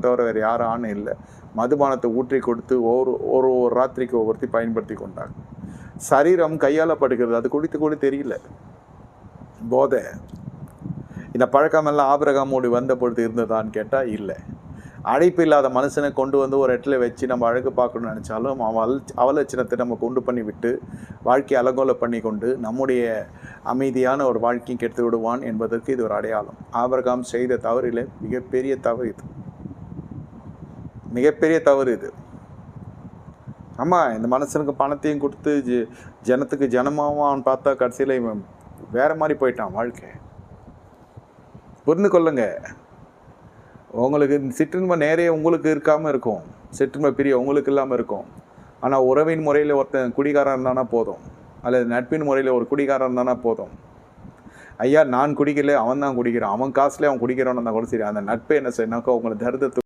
தவிர வேறு யாரும் ஆணும் இல்லை. மதுபானத்தை ஊற்றி கொடுத்து ஒரு ஒரு ராத்திரிக்கு ஒவ்வொருத்தி பயன்படுத்தி கொண்டாங்க. சரீரம் கையாளப்படுகிறது. அது குடித்து கூட தெரியல. போதை. இந்த பழக்கமெல்லாம் ஆபிரகாமோடு வந்த பொழுது இருந்ததான்னு கேட்டால் இல்லை. அழைப்பு இல்லாத மனுஷனை கொண்டு வந்து ஒரு இடத்துல வச்சு நம்ம அழகு பார்க்கணும்னு நினச்சாலும் அவலட்சணத்தை நம்ம கொண்டு பண்ணி விட்டு வாழ்க்கையை அலங்கோல பண்ணி கொண்டு நம்முடைய அமைதியான ஒரு வாழ்க்கையும் கெடுத்து விடுவான் என்பதற்கு இது ஒரு அடையாளம். ஆபிரகாம் செய்த தவறில் மிகப்பெரிய தவறு இது. மிகப்பெரிய தவறு இது. ஆமாம், இந்த மனுஷனுக்கு பணத்தையும் கொடுத்து ஜனத்துக்கு ஜனமாவான்னு பார்த்தா கடைசியில் இவன் வேறு மாதிரி போயிட்டான் வாழ்க்கை. புரிந்து கொள்ளுங்க. உங்களுக்கு சிற்றின்ப நேரே உங்களுக்கு இருக்காமல் இருக்கும். சிற்றின்ப பிரிய உங்களுக்கு இல்லாமல் இருக்கும். ஆனால் உறவின் முறையில் ஒருத்தன் குடிகாரன் இருந்தானா போதும், அல்லது நட்பின் முறையில் ஒரு குடிகாரன் இருந்தானா போதும். ஐயா நான் குடிக்கல, அவன் தான் குடிக்கிறான், அவன் காசுலேயே அவன் குடிக்கிறான்னு இருந்தால் கூட சரி, அந்த நட்பை என்ன செய்யணாக்கா உங்களை தரித்திரத்துக்கு